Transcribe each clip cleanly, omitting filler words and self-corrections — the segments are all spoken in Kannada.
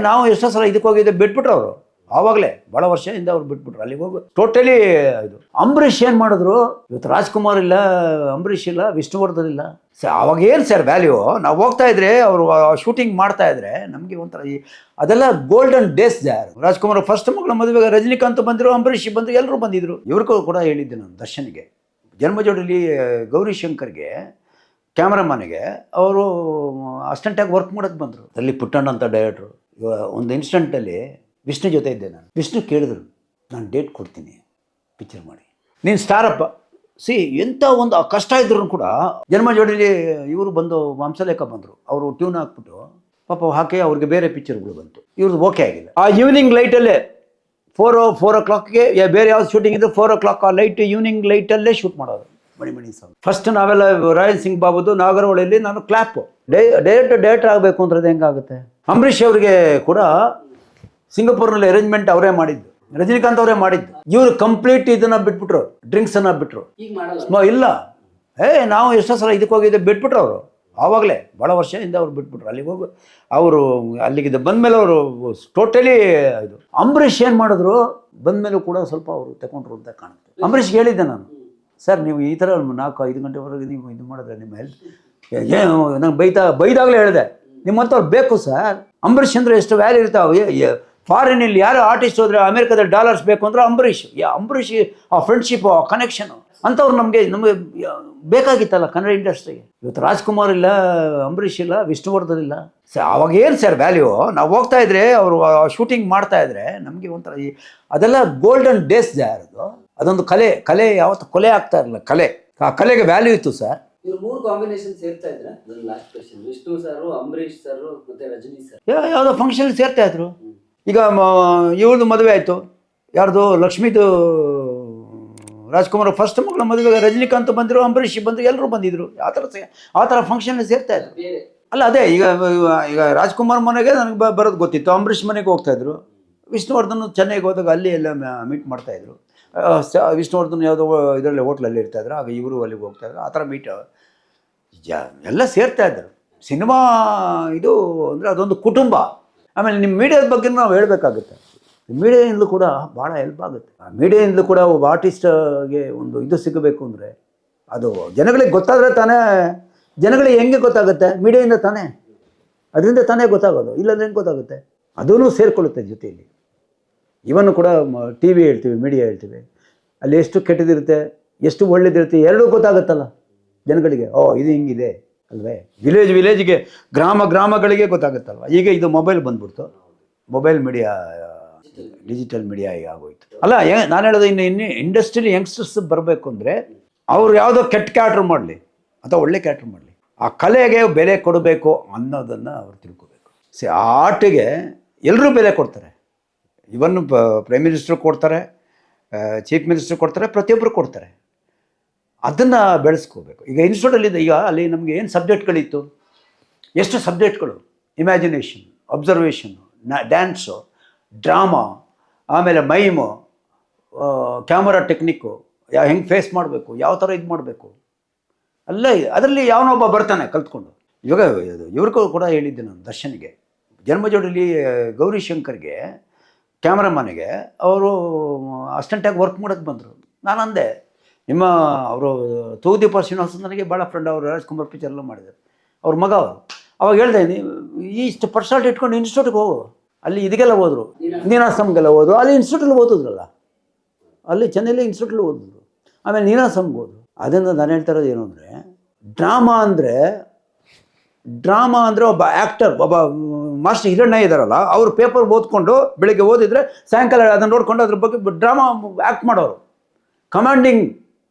ನಾವು ಎಷ್ಟೋ ಸಲ ಇದಕ್ಕೆ ಹೋಗಿದ್ದೆ, ಬಿಟ್ಬಿಟ್ರು ಅವರು. ಆವಾಗಲೇ ಭಾಳ ವರ್ಷದಿಂದ ಅವ್ರು ಬಿಟ್ಬಿಟ್ರು. ಅಲ್ಲಿಗೆ ಹೋಗಿ ಟೋಟಲಿ ಇದು. ಅಂಬರೀಷ್ ಏನು ಮಾಡಿದ್ರು, ಇವತ್ತು ರಾಜ್ಕುಮಾರ್ ಇಲ್ಲ, ಅಂಬರೀಷ್ ಇಲ್ಲ, ವಿಷ್ಣುವರ್ಧನ್ ಇಲ್ಲ ಸರ್. ಅವಾಗ ಏನು ಸರ್ ವ್ಯಾಲ್ಯೂ? ನಾವು ಹೋಗ್ತಾ ಇದ್ರೆ ಅವರು ಶೂಟಿಂಗ್ ಮಾಡ್ತಾ ಇದ್ರೆ ನಮಗೆ ಒಂಥರ ಅದೆಲ್ಲ golden days jar. Rajkumar first ಮಗಳ ಮದುವೆಗೆ ರಜನಿಕಾಂತ್ ಬಂದರು, ಅಂಬರೀಷ್ ಬಂದರು, ಎಲ್ಲರೂ ಬಂದಿದ್ರು. ಇವ್ರಿಗೂ ಕೂಡ ಹೇಳಿದ್ದೆ ನಾನು ದರ್ಶನ್ಗೆ, ಜನ್ಮಜೋಡಿಲಿ ಗೌರಿಶಂಕರ್ಗೆ ಕ್ಯಾಮ್ರಾಮನ್ಗೆ ಅವರು ಅಸಿಸ್ಟೆಂಟಾಗಿ ವರ್ಕ್ ಮಾಡೋಕ್ಕೆ ಬಂದರು. ಅಲ್ಲಿ ಪುಟ್ಟಣ್ಣ ಅಂತ ಡೈರೆಕ್ಟ್ರು. ಒಂದು ಇನ್ಸ್ಟೆಂಟಲ್ಲಿ ವಿಷ್ಣು ಜೊತೆ ಇದ್ದೆ ನಾನು. ವಿಷ್ಣು ಕೇಳಿದ್ರು, ನಾನು ಡೇಟ್ ಕೊಡ್ತೀನಿ, ಪಿಕ್ಚರ್ ಮಾಡಿ, ನೀನು ಸ್ಟಾರಪ್ಪ. ಎಂಥ ಒಂದು ಕಷ್ಟ ಇದ್ರು ಕೂಡ ಜನ್ಮಜೋಡಿಲಿ ಇವರು ಬಂದು ವಂಶಲೇಖ ಬಂದರು. ಅವರು ಟ್ಯೂನ್ ಹಾಕ್ಬಿಟ್ಟು ಪಾಪ ಹಾಕಿ ಅವ್ರಿಗೆ ಬೇರೆ ಪಿಕ್ಚರ್ಗಳು ಬಂತು. ಇವ್ರದ್ದು ಓಕೆ ಆಗಿಲ್ಲ. ಆ ಈವ್ನಿಂಗ್ ಲೈಟಲ್ಲೇ 4 o'clockಗೆ ಬೇರೆ ಯಾವ್ದು ಶೂಟಿಂಗ್ ಇದ್ದು 4 o'clock ಆ ಲೈಟ್ ಈವ್ನಿಂಗ್ ಲೈಟಲ್ಲೇ ಶೂಟ್ ಮಾಡೋದು. ಮಣಿ ಸಾಂಗ್ ಫಸ್ಟ್ ನಾವೆಲ್ಲ ರಾಯಲ್ ಸಿಂಗ್ ಬಾಬುದು ನಾಗರಹೊಳೆಯಲ್ಲಿ ನಾನು ಕ್ಲಾಪ್ ಡೈರೆಕ್ಟ್ ಆಗಬೇಕು ಅಂದ್ರೆ ಹೆಂಗಾಗುತ್ತೆ. ಅಂಬರೀಷ್ ಅವರಿಗೆ ಕೂಡ ಸಿಂಗಾಪುರ್ನಲ್ಲಿ ಅರೇಂಜ್ಮೆಂಟ್ ಅವರೇ ಮಾಡಿದ್ದು, ರಜನಿಕಾಂತ್ ಅವರೇ ಮಾಡಿದ್ದು. ಇವರು ಕಂಪ್ಲೀಟ್ ಇದನ್ನ ಬಿಟ್ಬಿಟ್ರು, ಡ್ರಿಂಕ್ಸ್ ಅನ್ನ ಬಿಟ್ರು. ಇಲ್ಲ ನಾವು ಎಷ್ಟೋ ಸಲ ಇದಕ್ಕೆ ಹೋಗಿದ್ದೆ, ಬಿಟ್ಬಿಟ್ರು ಅವರು. ಆವಾಗಲೇ ಭಾಳ ವರ್ಷದಿಂದ ಅವ್ರು ಬಿಟ್ಬಿಟ್ರು. ಅಲ್ಲಿಗೆ ಹೋಗಿ ಅವರು ಅಲ್ಲಿಗೆ ಬಂದಮೇಲೆ ಅವರು ಟೋಟಲಿ ಇದು. ಅಂಬರೀಷ್ ಏನು ಮಾಡಿದ್ರು, ಬಂದಮೇಲೂ ಕೂಡ ಸ್ವಲ್ಪ ಅವರು ತಗೊಂಡ್ರು ಅಂತ ಕಾಣುತ್ತೆ. ಅಂಬರೀಷ್ಗೆ ಹೇಳಿದ್ದೆ ನಾನು, ಸರ್ ನೀವು ಈ ಥರ 4-5 ಗಂಟೆವರೆಗೆ ನೀವು ಇದು ಮಾಡಿದ್ರೆ ನಿಮ್ಮ ಹೆಲ್ತ್ ಏನು, ನಂಗೆ ಬೈದಾಗಲೇ ಹೇಳಿದೆ, ನಿಮ್ಮಂಥವ್ರು ಬೇಕು ಸರ್. ಅಂಬರೀಷ್ ಅಂದರೆ ಎಷ್ಟು ವ್ಯಾಲ್ಯೂ ಇರ್ತಾವೆ. ಫಾರಿನಲ್ಲಿ ಯಾರು ಆರ್ಟಿಸ್ಟ್ ಹೋದರೆ ಅಮೇರಿಕಾದಲ್ಲಿ ಡಾಲರ್ಸ್ ಬೇಕು ಅಂದರೆ ಅಂಬರೀಷ್ ಆ ಫ್ರೆಂಡ್ಶಿಪ್, ಆ ಕನೆಕ್ಷನು ಅಂಥವ್ರು ನಮಗೆ ಬೇಕಾಗಿತ್ತಲ್ಲ ಕನ್ನಡ ಇಂಡಸ್ಟ್ರಿಗೆ. ಇವತ್ತು ರಾಜ್ಕುಮಾರ್ ಇಲ್ಲ, ಅಂಬರೀಷ್ ಇಲ್ಲ, ವಿಷ್ಣುವರ್ಧನ್ ಇಲ್ಲ ಸರ್. ಅವಾಗ ಏನು ಸರ್ ವ್ಯಾಲ್ಯೂ? ನಾವು ಹೋಗ್ತಾ ಇದ್ರೆ ಅವರು ಶೂಟಿಂಗ್ ಮಾಡ್ತಾ ಇದ್ರೆ ನಮಗೆ ಒಂಥರ ಅದೆಲ್ಲ ಗೋಲ್ಡನ್ ಡೇಸ್ ಜಾರದು. ಅದೊಂದು ಕಲೆ ಯಾವತ್ತು ಕೊಲೆ ಆಗ್ತಾ ಇರಲಿಲ್ಲ. ಆ ಕಲೆಗೆ ವ್ಯಾಲ್ಯೂ ಇತ್ತು ಸರ್. ಇವ್ರು 3 ಕಾಂಬಿನೇಷನ್ ಸೇರ್ತಾ ಇದ್ರ. Last question, Vishnu sir, Ambareesh sir ಮತ್ತೆ ರಜನಿ ಸರ್ ಯಾವುದೋ ಫಂಕ್ಷನ್ ಸೇರ್ತಾ ಇದ್ರು. ಈಗ ಇವ್ರದ್ದು ಮದುವೆ ಆಯಿತು, ಯಾರ್ದು ಲಕ್ಷ್ಮೀದು, ರಾಜ್ಕುಮಾರ್ ಫಸ್ಟ್ ಮಗಳ ಮದುವೆಗೆ ರಜನಿಕಾಂತ್ ಬಂದರು, ಅಂಬರೀಷ್ ಬಂದರು, ಎಲ್ಲರೂ ಬಂದಿದ್ರು. ಆ ಥರ ಫಂಕ್ಷನ್ ಸೇರ್ತಾ ಇದ್ರು. ಅಲ್ಲ ಅದೇ ಈಗ ರಾಜ್ಕುಮಾರ್ ಮನೆಗೆ ನನಗೆ ಬರೋದು ಗೊತ್ತಿತ್ತು, ಅಂಬರೀಷ್ ಮನೆಗೆ ಹೋಗ್ತಾಯಿದ್ರು. ವಿಷ್ಣುವರ್ಧನ್ ಚೆನ್ನೈಗೆ ಹೋದಾಗ ಅಲ್ಲಿ ಎಲ್ಲ ಮೀಟ್ ಮಾಡ್ತಾಯಿದ್ರು. ವಿಷ್ಣುವರ್ಧನ್ ಯಾವುದೋ ಇದರಲ್ಲಿ ಹೋಟ್ಲಲ್ಲಿ ಇರ್ತಾಯಿದ್ರು, ಆಗ ಇವರು ಅಲ್ಲಿಗೆ ಹೋಗ್ತಾಯಿದ್ರು. ಆ ಥರ ಮೀಟ್ ಎಲ್ಲ ಸೇರ್ತಾಯಿದ್ರು. ಸಿನಿಮಾ ಇದು ಅಂದರೆ ಅದೊಂದು ಕುಟುಂಬ. ಆಮೇಲೆ ನಿಮ್ಮ ಮೀಡಿಯಾದ ಬಗ್ಗೆ ನಾವು ಹೇಳಬೇಕಾಗುತ್ತೆ. ಮೀಡಿಯಾಯಿಂದಲೂ ಕೂಡ ಭಾಳ ಹೆಲ್ಪ್ ಆಗುತ್ತೆ. ಮೀಡಿಯಾಯಿಂದಲೂ ಕೂಡ ಒಬ್ಬ ಆರ್ಟಿಸ್ಟ್ಗೆ ಒಂದು ಇದು ಸಿಗಬೇಕು ಅಂದರೆ ಅದು ಜನಗಳಿಗೆ ಗೊತ್ತಾದರೆ ತಾನೇ. ಜನಗಳಿಗೆ ಹೆಂಗೆ ಗೊತ್ತಾಗುತ್ತೆ? ಮೀಡಿಯಾದಿಂದ ತಾನೇ, ಅದರಿಂದ ತಾನೇ ಗೊತ್ತಾಗೋದು. ಇಲ್ಲಾಂದ್ರೆ ಹೆಂಗೆ ಗೊತ್ತಾಗುತ್ತೆ? ಅದೂ ಸೇರಿಕೊಳ್ಳುತ್ತೆ ಜೊತೆಯಲ್ಲಿ. ಇವನ್ನು ಕೂಡ ಟಿ ವಿ ಹೇಳ್ತೀವಿ, ಮೀಡಿಯಾ ಹೇಳ್ತೀವಿ, ಅಲ್ಲಿ ಎಷ್ಟು ಕೆಟ್ಟದಿರುತ್ತೆ, ಎಷ್ಟು ಒಳ್ಳೇದಿರುತ್ತೆ, ಎರಡೂ ಗೊತ್ತಾಗುತ್ತಲ್ಲ ಜನಗಳಿಗೆ. ಇದು ಹಿಂಗಿದೆ ಅಲ್ವೇ? ವಿಲೇಜ್ಗೆ, ಗ್ರಾಮಗಳಿಗೆ ಗೊತ್ತಾಗುತ್ತಲ್ವ. ಈಗ ಇದು ಮೊಬೈಲ್ ಬಂದ್ಬಿಡ್ತು, ಮೊಬೈಲ್ ಮೀಡಿಯಾ, ಡಿಜಿಟಲ್ ಮೀಡಿಯಾ ಈಗ ಆಗೋಯ್ತು ಅಲ್ಲ. ನಾನು ಹೇಳೋದು, ಇನ್ನು ಇಂಡಸ್ಟ್ರಿಯಲ್ಲಿ ಯಂಗ್ಸ್ಟರ್ಸ್ ಬರಬೇಕು ಅಂದರೆ ಅವ್ರು ಯಾವುದೋ ಕೆಟ್ಟ ಕ್ಯಾರೆಕ್ಟರ್ ಮಾಡಲಿ ಅಥವಾ ಒಳ್ಳೆ ಕ್ಯಾರೆಕ್ಟರ್ ಮಾಡಲಿ, ಆ ಕಲೆಗೆ ಬೆಲೆ ಕೊಡಬೇಕು ಅನ್ನೋದನ್ನು ಅವ್ರು ತಿಳ್ಕೋಬೇಕು. ಆರ್ಟಿಗೆ ಎಲ್ಲರೂ ಬೆಲೆ ಕೊಡ್ತಾರೆ. ಇವನ್ ಪ್ರೈಮ್ ಮಿನಿಸ್ಟ್ರು ಕೊಡ್ತಾರೆ, ಚೀಫ್ ಮಿನಿಸ್ಟ್ರು ಕೊಡ್ತಾರೆ, ಪ್ರತಿಯೊಬ್ಬರು ಕೊಡ್ತಾರೆ. ಅದನ್ನು ಬೆಳೆಸ್ಕೋಬೇಕು. ಈಗ ಇನ್ಸ್ಟಿಟ್ಯೂಟಲ್ಲಿದೆ, ಈಗ ಅಲ್ಲಿ ನಮಗೆ ಏನು ಸಬ್ಜೆಕ್ಟ್ಗಳಿತ್ತು, ಎಷ್ಟು ಸಬ್ಜೆಕ್ಟ್ಗಳು, ಇಮ್ಯಾಜಿನೇಷನ್, ಅಬ್ಸರ್ವೇಷನ್ನು, ಡ್ಯಾನ್ಸು, ಡ್ರಾಮಾ, ಆಮೇಲೆ ಮೈಮು, ಕ್ಯಾಮರಾ ಟೆಕ್ನಿಕ್ಕು, ಹೆಂಗೆ ಫೇಸ್ ಮಾಡಬೇಕು, ಯಾವ ಥರ ಇದು ಮಾಡಬೇಕು, ಅಲ್ಲ ಅದರಲ್ಲಿ ಯಾವನೊಬ್ಬ ಬರ್ತಾನೆ ಕಲ್ತ್ಕೊಂಡು. ಇವಾಗ ಇವ್ರಿಗೂ ಕೂಡ ಹೇಳಿದ್ದೆ ನಾನು ದರ್ಶನ್ಗೆ, ಜನ್ಮಜೋಡಿಲಿ ಗೌರಿಶಂಕರ್ಗೆ ಕ್ಯಾಮ್ರಾಮನ್ಗೆ ಅವರು ಅಸಿಸ್ಟೆಂಟಾಗಿ ವರ್ಕ್ ಮಾಡೋಕ್ಕೆ ಬಂದರು. ನಾನು ಅಂದೆ, ಅವರು ತೂದೀಪ ಶ್ರೀನಿವಾಸ ನನಗೆ ಭಾಳ ಫ್ರೆಂಡ್, ಅವರು ರಾಜ್ಕುಮಾರ್ ಪಿಕ್ಚರ್ ಎಲ್ಲ ಮಾಡಿದ್ದಾರೆ, ಅವ್ರ ಮಗ ಅವರು. ಅವಾಗ ಹೇಳ್ದೆ, ಇಷ್ಟು ಪರ್ಸನಾಲಿಟಿ ಇಟ್ಕೊಂಡು ಇನ್ಸ್ಟಿಟ್ಯೂಟ್ಗೆ ಹೋಗು, ಅಲ್ಲಿ ಇದಕ್ಕೆಲ್ಲ ಹೋದರು, ನೀನಾಸಮ್ಗೆಲ್ಲ ಹೋದ್ರು, ಅಲ್ಲಿ ಇನ್ಸ್ಟಿಟ್ಯೂಟಲ್ಲಿ ಓದಿದ್ರಲ್ಲ, ಅಲ್ಲಿ ಚೆನ್ನೈಲಿ ಇನ್ಸ್ಟಿಟ್ಯೂಟಲ್ಲಿ ಓದಿದ್ರು, ಆಮೇಲೆ ನೀನಾಸಮ್ಗೆ ಹೋದ್ರು. ಅದನ್ನು ನಾನು ಹೇಳ್ತಾ ಇರೋದು ಏನು ಅಂದರೆ, ಡ್ರಾಮಾ ಅಂದರೆ ಒಬ್ಬ ಆ್ಯಕ್ಟರ್, ಒಬ್ಬ ಮಾಸ್ಟರ್ ಹಿರಣ್ಯ ಇದ್ದಾರಲ್ಲ, ಅವರು ಪೇಪರ್ ಓದ್ಕೊಂಡು ಬೆಳಿಗ್ಗೆ ಓದಿದರೆ ಸಾಯಂಕಾಲ ಅದನ್ನು ನೋಡಿಕೊಂಡು ಅದ್ರ ಬಗ್ಗೆ ಡ್ರಾಮಾ ಆ್ಯಕ್ಟ್ ಮಾಡೋರು. Commanding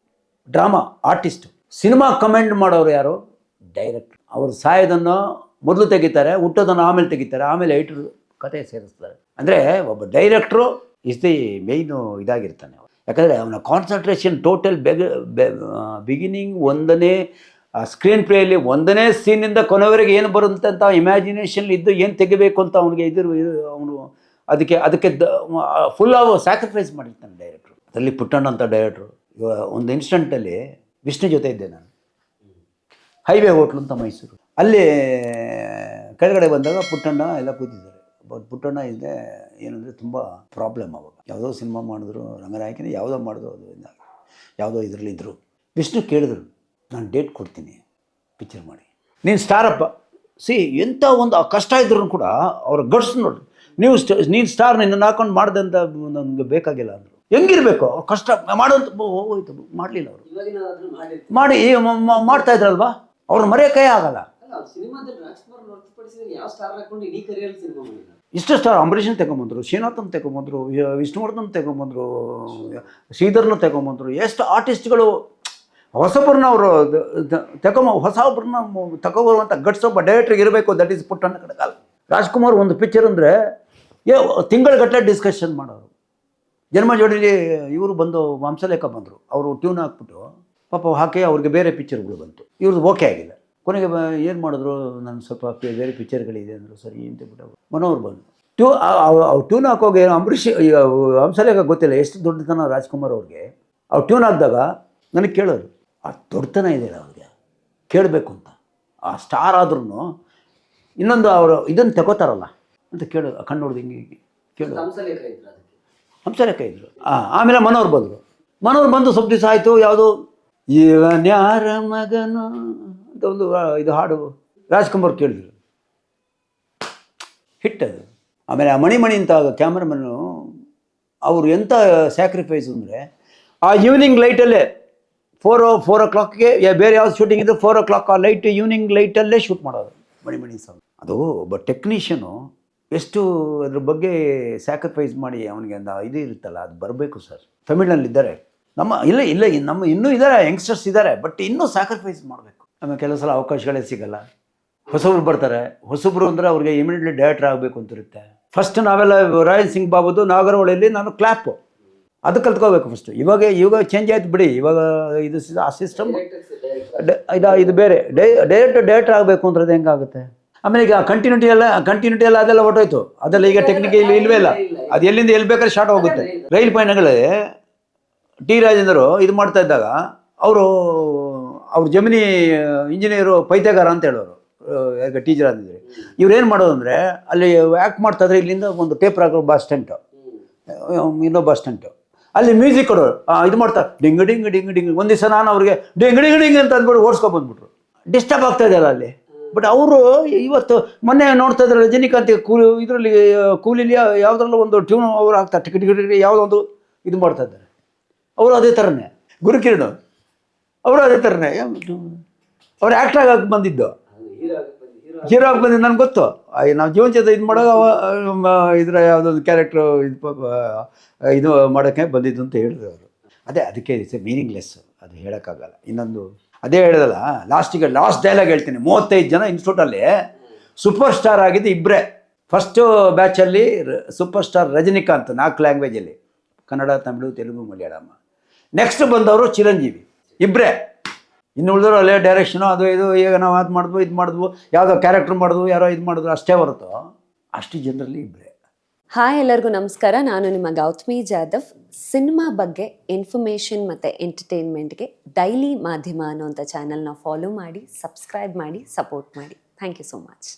drama artist. Cinema commend ಮಾಡೋರು ಯಾರು? ಡೈರೆಕ್ಟ್ರು. ಅವರು ಸಾಯೋದನ್ನು ಮೊದಲು ತೆಗಿತಾರೆ, ಹುಟ್ಟೋದನ್ನು ಆಮೇಲೆ ತೆಗಿತಾರೆ, ಆಮೇಲೆ ಐಟ್ರು ಕತೆ ಸೇರಿಸ್ತಾರೆ. ಅಂದರೆ ಒಬ್ಬ ಡೈರೆಕ್ಟ್ರು ಇಸ್ ದಿ ಮೇಯ್ನು ಇದಾಗಿರ್ತಾನೆ. ಯಾಕಂದರೆ ಅವನ ಕಾನ್ಸಂಟ್ರೇಷನ್ ಟೋಟಲ್ ಬಿಗಿನಿಂಗ್ ಒಂದನೇ ಸ್ಕ್ರೀನ್ ಪ್ಲೇಯಲ್ಲಿ ಒಂದನೇ ಸೀನಿಂದ ಕೊನೆವರೆಗೆ ಏನು ಬರುತ್ತೆ ಅಂತ ಇಮ್ಯಾಜಿನೇಷನ್ ಇದ್ದು ಏನು ತೆಗಿಬೇಕು ಅಂತ ಅವನಿಗೆ ಅವನು ಅದಕ್ಕೆ ಫುಲ್ ಸ್ಯಾಕ್ರಿಫೈಸ್ ಮಾಡಿರ್ತಾನೆ ಡೈರೆಕ್ಟ್ರು. ಅದರಲ್ಲಿ ಪುಟ್ಟಣ್ಣ ಅಂತ ಡೈರೆಕ್ಟ್ರು. ಒಂದು ಇನ್ಸ್ಟೆಂಟಲ್ಲಿ ವಿಷ್ಣು ಜೊತೆ ಇದ್ದೆ ನಾನು, ಹೈವೇ ಹೋಟ್ಲು ಅಂತ ಮೈಸೂರು. ಅಲ್ಲಿ ಕೆಳಗಡೆ ಬಂದಾಗ ಪುಟ್ಟಣ್ಣ ಎಲ್ಲ ಕೂತಿದ್ದಾರೆ. ಪುಟ್ಟಣ್ಣ ಇದೆ ಏನಂದರೆ ತುಂಬ ಪ್ರಾಬ್ಲಮ್ ಅವಾಗ. ಯಾವುದೋ ಸಿನಿಮಾ ಮಾಡಿದ್ರು, ರಂಗನಾಯಕನೇ ಯಾವುದೋ ಮಾಡಿದ್ರು, ಅದು ಯಾವುದೋ ಇದರಲ್ಲಿ ಇದ್ದರು. ವಿಷ್ಣು ಕೇಳಿದ್ರು, ನಾನು ಡೇಟ್ ಕೊಡ್ತೀನಿ ಪಿಕ್ಚರ್ ಮಾಡಿ, ನೀನು ಸ್ಟಾರಪ್ಪ. ಎಂಥ ಒಂದು ಕಷ್ಟ ಇದ್ರೂ ಕೂಡ ಅವ್ರ ಗಟ್ಸ್ ನೋಡಿ, ನೀನು ಸ್ಟಾರ್, ನಿನ್ನನ್ನು ಹಾಕೊಂಡು ಮಾಡ್ದಂತ ನನಗೆ ಬೇಕಾಗಿಲ್ಲ ಅಂದರು. ಹೆಂಗಿರಬೇಕು ಕಷ್ಟ ಮಾಡೋಂಥ ಹೋಯ್ತು, ಮಾಡಲಿಲ್ಲ ಅವರು. ಮಾಡಿ ಮಾಡ್ತಾ ಇದ್ರಲ್ವಾ, ಅವ್ರನ್ನ ಮರೆಯೋಕ್ಕೇ ಆಗಲ್ಲ. ಇಷ್ಟು ಸ್ಟಾರ್ ಅಂಬರೀಷನ್ ತಗೊಂಬಂದರು, ಶ್ರೀನಾಥನ್ ತಗೊಂಬಂದರು, ವಿಷ್ಣುವರ್ಧನ್ ತಗೊಂಬಂದರು, ಶ್ರೀಧರ್ನ ತಗೊಂಬಂದರು. ಎಷ್ಟು ಆರ್ಟಿಸ್ಟ್ಗಳು ಹೊಸಬ್ರನ್ನ ಅವರು ಹೊಸಬ್ರನ್ನ ತಗೊಬರುವಂಥ ಗಟ್ಸ್ ಒಬ್ಬ ಡೈರೆಕ್ಟ್ರಿಗೆ ಇರಬೇಕು. That is Puttanna Kanagal. ರಾಜ್ಕುಮಾರ್ ಒಂದು ಪಿಕ್ಚರ್ ಅಂದರೆ ತಿಂಗಳಗಟ್ಟಲೆ ಡಿಸ್ಕಷನ್ ಮಾಡೋರು. ಜನ್ಮ ಜೋಡಿಲಿ ಇವರು ಬಂದು ವಂಶಲೇಖ ಬಂದರು, ಅವರು ಟ್ಯೂನ್ ಹಾಕ್ಬಿಟ್ಟು ಪಾಪ ಹಾಕಿ ಅವ್ರಿಗೆ ಬೇರೆ ಪಿಕ್ಚರ್ಗಳು ಬಂತು, ಇವ್ರದ್ದು ಓಕೆ ಆಗಿಲ್ಲ. ಕೊನೆಗೆ ಏನು ಮಾಡಿದ್ರು, ನಾನು ಸ್ವಲ್ಪ ಬೇರೆ ಪಿಕ್ಚರ್ಗಳಿದೆ ಅಂದರು. ಸರಿ ಅಂತ ಬಿಟ್ಟು ಮನೋರು ಬಂದರು. ಟ್ಯೂನ್ ಹಾಕೋಗಿ ಅಂಬರೀಷ್ ವಂಶಲೇಖ ಗೊತ್ತಿಲ್ಲ ಎಷ್ಟು ದೊಡ್ಡತನ ರಾಜ್ಕುಮಾರ್ ಅವ್ರಿಗೆ. ಅವ್ರು ಟ್ಯೂನ್ ಹಾಕಿದಾಗ ನನಗೆ ಕೇಳೋರು, ಆ ದೊಡ್ಡತನ ಇದೆಯಲ್ಲ ಅವ್ರಿಗೆ, ಕೇಳಬೇಕು ಅಂತ. ಆ ಸ್ಟಾರ್ ಆದ್ರೂ ಇನ್ನೊಂದು ಅವರು ಇದನ್ನು ತಗೋತಾರಲ್ಲ ಅಂತ ಕೇಳೋದು, ಕಣ್ಣು ನೋಡ್ದು ಹಿಂಗೆ ಕೇಳೋದು. ಹಂಸಲೇಖ ಇದ್ದರು. ಆಮೇಲೆ ಮನೋರು ಬಂದರು. ಮನೋರು ಬಂದು ಸ್ವಲ್ಪ ದಿವಸ ಆಯಿತು, ಯಾವುದು ಇವನ್ಯಾರ ಮಗನು ಅಂತ ಒಂದು ಇದು ಹಾಡು ರಾಜ್ಕುಮಾರ್ ಕೇಳಿದ್ರು, ಹಿಟ್ ಅದು. ಆಮೇಲೆ ಆ ಮಣಿ ಅಂತ ಕ್ಯಾಮ್ರಾಮನ್ನು ಅವರು ಎಂಥ ಸ್ಯಾಕ್ರಿಫೈಸ್ ಅಂದರೆ, ಆ ಈವ್ನಿಂಗ್ ಲೈಟಲ್ಲೇ 4 o'clockಗೆ ಬೇರೆ ಯಾವ್ದು ಶೂಟಿಂಗ್ ಇದ್ದರೆ 4 o'clock ಆ ಲೈಟ್ ಈವ್ನಿಂಗ್ ಲೈಟಲ್ಲೇ ಶೂಟ್ ಮಾಡೋದು ಮಣಿ ಸಾಂಗ್. ಅದು ಒಬ್ಬ ಟೆಕ್ನಿಷಿಯನು ಎಷ್ಟು ಅದ್ರ ಬಗ್ಗೆ ಸ್ಯಾಕ್ರಿಫೈಸ್ ಮಾಡಿ ಅವನಿಗೆ ಒಂದು ಇದು ಇರುತ್ತಲ್ಲ, ಅದು ಬರಬೇಕು ಸರ್. ತಮಿಳ್ನಲ್ಲಿದ್ದಾರೆ ನಮ್ಮ, ಇಲ್ಲ ನಮ್ಮ ಇನ್ನೂ ಇದ್ದಾರೆ, ಯಂಗ್ಸ್ಟರ್ಸ್ ಇದ್ದಾರೆ, ಬಟ್ ಇನ್ನೂ ಸ್ಯಾಕ್ರಿಫೈಸ್ ಮಾಡಬೇಕು. ಆಮೇಲೆ ಕೆಲವು ಸಲ ಅವಕಾಶಗಳೇ ಸಿಗಲ್ಲ, ಹೊಸಬ್ರು ಬರ್ತಾರೆ. ಹೊಸಬ್ರು ಅಂದರೆ ಅವ್ರಿಗೆ ಇಮಿಡಿಯೇಟ್ಲಿ ಡೈರೆಕ್ಟರ್ ಆಗಬೇಕು ಅಂತಿರುತ್ತೆ. ಫಸ್ಟ್ ನಾವೆಲ್ಲ ರಾಯಲ್ ಸಿಂಗ್ ಬಾಬುದು ನಾಗರಹೊಳೆಯಲ್ಲಿ ನಾನು ಕ್ಲಾಪು ಅದು ಕಲ್ತ್ಕೋಬೇಕು ಫಸ್ಟು. ಇವಾಗ ಚೇಂಜ್ ಆಯ್ತು ಬಿಡಿ, ಇವಾಗ ಇದು ಆ ಸಿಸ್ಟಮ್ ಇದು ಬೇರೆ. ಡೈರೆಕ್ಟರ್ ಆಗಬೇಕು ಅಂದ್ರೆ ಹೆಂಗಾಗುತ್ತೆ? ಆಮೇಲೆ ಈಗ ಕಂಟಿನ್ಯೂಟಿ ಎಲ್ಲ ಅದೆಲ್ಲ ಹೊರಟೋಯ್ತು, ಅದೆಲ್ಲ ಈಗ ಟೆಕ್ನಿಕ್ ಇಲ್ವೇ ಇಲ್ಲ. ಅದು ಎಲ್ಲಿಂದ ಎಲ್ಲಿ ಬೇಕಾದ್ರೆ ಶಾರ್ಟ್ ಹೋಗುತ್ತೆ. ರೈಲು ಪಯಣಗಳೇ ಟಿ ರಾಜೇಂದ್ರ ಇದು ಮಾಡ್ತಾ ಇದ್ದಾಗ ಅವ್ರ ಜಮಿನಿ ಇಂಜಿನಿಯರು ಪೈತೆಗಾರ ಅಂತ ಹೇಳೋರು, ಈಗ ಟೀಚರ್ ಆಗಿದ್ರೆ. ಇವ್ರು ಏನು ಮಾಡೋದು ಅಂದರೆ, ಅಲ್ಲಿ ಆ್ಯಕ್ಟ್ ಮಾಡ್ತಾಯಿದ್ರೆ ಇಲ್ಲಿಂದ ಒಂದು ಟೇಪ್ ಹಾಕೋ ಬಸ್ ಸ್ಟೆಂಟು, ಇನ್ನೊಬ್ಬ ಬಸ್ ಸ್ಟೆಂಟು, ಅಲ್ಲಿ ಮ್ಯೂಸಿಕ್ ಕೊಡೋರು ಇದು ಮಾಡ್ತಾರೆ, ಡಿಂಗ್ ಡಿಂಗ್ ಡಿಂಗ್ ಡಿಂಗ್. ಒಂದು ದಿವಸ ನಾನು ಅವ್ರಿಗೆ ಡಿಂಗ್ ಡಿಂಗ್ ಡಿಂಗ್ ಅಂತ ಅಂದ್ಬಿಟ್ಟು ಓಡಿಸ್ಕೊಬಂದ್ಬಿಟ್ರು. ಡಿಸ್ಟರ್ಬ್ ಆಗ್ತಾ ಇದೆಯಲ್ಲ ಅಲ್ಲಿ. ಬಟ್ ಅವರು ಇವತ್ತು ಮೊನ್ನೆ ನೋಡ್ತಾ ಇದ್ದಾರೆ ರಜನಿಕಾಂತ್ ಇದರಲ್ಲಿ ಕೂಲಿಲಿ ಯಾವುದ್ರಲ್ಲೂ ಒಂದು ಟ್ಯೂನ್ ಅವ್ರು ಹಾಕ್ತಾರೆ, ಟಿಕೆಟ್ ಯಾವುದೋ ಒಂದು ಇದು ಮಾಡ್ತಾ ಇದ್ದಾರೆ. ಅವರು ಅದೇ ಥರನೇ, ಗುರುಕಿರಣ್ ಅವರು ಅದೇ ಥರನೇ, ಅವ್ರು ಆ್ಯಕ್ಟರ್ ಆಗಕ್ಕೆ ಬಂದಿದ್ದು, ಹೀರೋ ಆಗಿ ಬಂದಿದ್ದು. ನನಗೆ ಗೊತ್ತು, ನಾವು ಜೀವನ ಜೊತೆ ಇದು ಮಾಡೋ ಇದರ ಯಾವುದೊಂದು ಕ್ಯಾರೆಕ್ಟ್ರು ಇದು ಮಾಡೋಕ್ಕೆ ಬಂದಿದ್ದು ಅಂತ ಹೇಳಿದ್ರು ಅವರು. ಅದಕ್ಕೆ ಇಟ್ಸ್ ಮೀನಿಂಗ್ಲೆಸ್, ಅದು ಹೇಳೋಕ್ಕಾಗಲ್ಲ. ಇನ್ನೊಂದು ಅದೇ ಹೇಳಿದಲ್ಲ, ಲಾಸ್ಟ್ ಡೈಲಾಗ್ ಹೇಳ್ತೀನಿ. 35 ಜನ ಇನ್ಸ್ಟಿಟ್ಯೂಟಲ್ಲಿ ಸೂಪರ್ ಸ್ಟಾರ್ ಆಗಿದ್ದು ಇಬ್ಬರೇ. ಫಸ್ಟು ಬ್ಯಾಚಲ್ಲಿ ಸೂಪರ್ ಸ್ಟಾರ್ ರಜನಿಕಾಂತ್ 4 ಲ್ಯಾಂಗ್ವೇಜಲ್ಲಿ, ಕನ್ನಡ, ತಮಿಳು, ತೆಲುಗು, ಮಲಯಾಳಂ. ನೆಕ್ಸ್ಟ್ ಬಂದವರು ಚಿರಂಜೀವಿ, ಇಬ್ಬರೇ. ಇನ್ನು ಉಳಿದವರು ಅಲ್ಲೇ ಡೈರೆಕ್ಷನು ಅದು ಇದು, ಈಗ ನಾವು ಅದು ಮಾಡಿದ್ವು ಯಾವುದೋ ಕ್ಯಾರೆಕ್ಟರ್ ಮಾಡಿದ್ವು, ಯಾರೋ ಇದು ಮಾಡಿದ್ರು, ಅಷ್ಟೇ ಹೊರತು ಅಷ್ಟು ಜನರಲ್ಲಿ ಇಬ್ಬರೇ. ಹಾಯ್, ಎಲ್ಲರಿಗೂ ನಮಸ್ಕಾರ. ನಾನು ನಿಮ್ಮ ಗೌತಮಿ ಜಾಧವ್. ಸಿನಿಮಾ ಬಗ್ಗೆ ಇನ್ಫಾರ್ಮೇಷನ್ ಮತ್ತು ಎಂಟರ್ಟೈನ್ಮೆಂಟ್ಗೆ ಡೈಲಿ ಮಾಧ್ಯಮ ಅನ್ನೋಂಥ ಚಾನಲ್ನ ಫಾಲೋ ಮಾಡಿ, ಸಬ್ಸ್ಕ್ರೈಬ್ ಮಾಡಿ, ಸಪೋರ್ಟ್ ಮಾಡಿ. Thank you so much.